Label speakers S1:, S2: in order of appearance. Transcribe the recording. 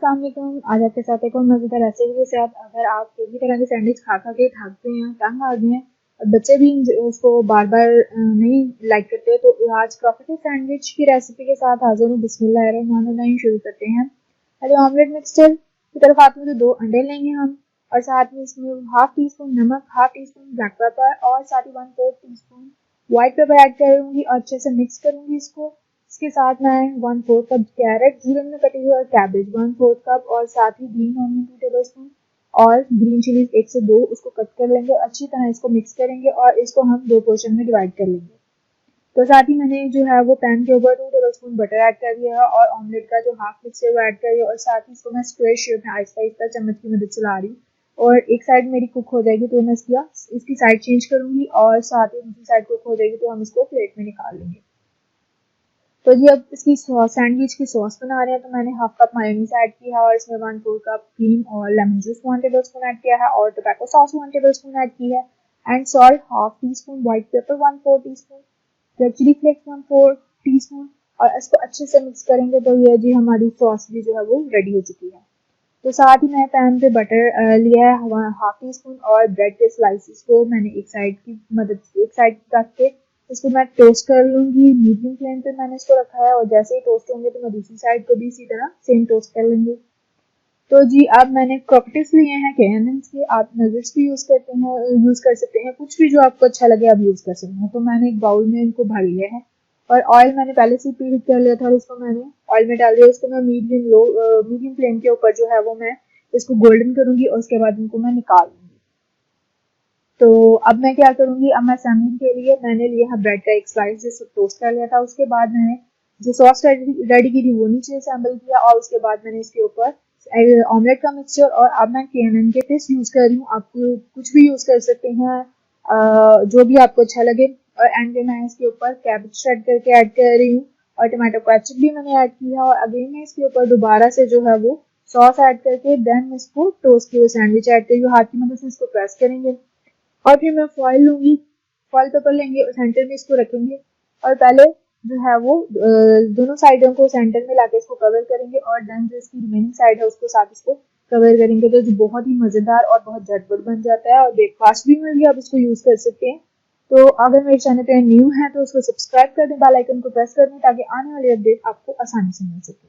S1: अस्सलाम वालेकुम। आज आपके साथ एक और मज़ेदार रेसिपी के साथ। अगर आप किसी तरह की सैंडविच खा खा के थक गए हैं, तंग आ गए हैं और बच्चे भी उसको बार बार नहीं लाइक करते, तो आज क्रॉकेटी सैंडविच की रेसिपी के साथ हाजिर हूँ। बिस्मिल्लाहिर्रहमानिर्रहीम शुरू करते हैं। पहले ऑमलेट मिक्सचर की तरफ आते हैं तो 2 अंडे लेंगे हम, और साथ में इसमें हाफ टी स्पून नमक, half tea spoon black pepper और साथ ही 1/4 teaspoon white paper add करूँगी और अच्छे से मिक्स करूँगी इसको। इसके साथ मैं 1/4 कप कैरेट जीवन में कटी हुई और कैबेज 1/4 कप और साथ ही ग्रीन ऑनियन 2 टेबलस्पून और ग्रीन चिलीज 1 से 2 उसको कट कर लेंगे। अच्छी तरह इसको मिक्स करेंगे और इसको हम 2 पोर्शन में डिवाइड कर लेंगे। तो साथ ही मैंने जो है वो पैन के ऊपर 2 टेबलस्पून बटर ऐड कर दिया है और ऑमलेट का जो हाफ मिक्स है वो ऐड कर दिया और साथ ही इसको मैं स्क्वायर शेप में आहिस्ता आहिस्ता चम्मच की मदद से ला रही हूँ। और एक साइड मेरी कुक हो जाएगी तो मैं इसकी साइड चेंज करूंगी और साथ ही दूसरी साइड कुक हो जाएगी तो हम इसको प्लेट में निकाल लेंगे। तो जी अब इसकी सैंडविच की सॉस बना रहे हैं, तो मैंने हाफ कप मायोनीज ऐड किया है और इसमें 1/4 कप क्रीम और लेमन जूस 1 टेबलस्पून ऐड किया है और टोबैको सॉस 1 टेबलस्पून ऐड की है and salt half teaspoon, white pepper 1/4 teaspoon, red chilli flakes 1/4 teaspoon और इसको अच्छे से मिक्स करेंगे। तो ये जी हमारी सॉस भी जो है वो रेडी हो चुकी है। तो साथ ही मैं पैन पे बटर लिया है हाफ टी स्पून और ब्रेड के स्लाइसिस को मैंने एक साइड रख के इसको मैं टोस्ट कर लूँगी। मीडियम फ्लेम पे मैंने इसको रखा है और जैसे ही टोस्ट होंगे तो मैं दूसरी साइड को भी इसी तरह सेम टोस्ट कर लूँगी। तो जी अब मैंने क्रॉकेटिस लिए हैं K&N's के, आप नगेट्स भी यूज़ कर सकते हैं, कुछ भी जो आपको अच्छा लगे आप यूज़ कर सकते हैं। तो मैंने एक बाउल में इनको भर लिया है और ऑयल मैंने पहले से पील कर लिया था और इसको मैंने ऑयल में डाल दिया। इसको मैं मीडियम फ्लेम के ऊपर जो है वो मैं इसको गोल्डन करूँगी और उसके बाद इनको मैं निकाल लूँगी। तो अब मैं क्या करूँगी, अब मैं असेंबलिंग के लिए मैंने लिया है ब्रेड का एक स्लाइस जिसको टोस्ट कर लिया था। उसके बाद मैंने जो सॉस रेडी की थी वो नीचे असेंबल किया और उसके बाद मैंने इसके ऊपर ऑमलेट का मिक्सचर और अब मैं K&N के पेस्ट यूज़ कर रही हूँ। आप कुछ भी यूज़ कर सकते हैं, जो भी आपको अच्छा लगे। और एंड में मैं इसके ऊपर कैबेज श्रेड करके ऐड कर रही हूँ और टमाटो केचप भी मैंने ऐड किया और अगेन मैं इसके ऊपर दोबारा से जो है वो सॉस ऐड करके देन इसको टोस्ट किए हुए सैंडविच ऐड करी। हाथ की मदद से इसको प्रेस करेंगे और फिर मैं फॉइल लूँगी, फॉइल पेपर लेंगे और सेंटर में इसको रखेंगे और पहले जो है वो दोनों साइडों को सेंटर में लाके इसको कवर करेंगे और देन जो इसकी रिमेनिंग साइड है उसको साथ इसको कवर करेंगे। तो जो बहुत ही मज़ेदार और बहुत झटपट बन जाता है और ब्रेकफास्ट भी में भी आप इसको यूज़ कर सकते हैं। तो अगर मेरे चैनल पे न्यू है तो उसको सब्सक्राइब कर दें, बेल आइकन को प्रेस कर दें ताकि आने वाली अपडेट आपको आसानी से मिल सके।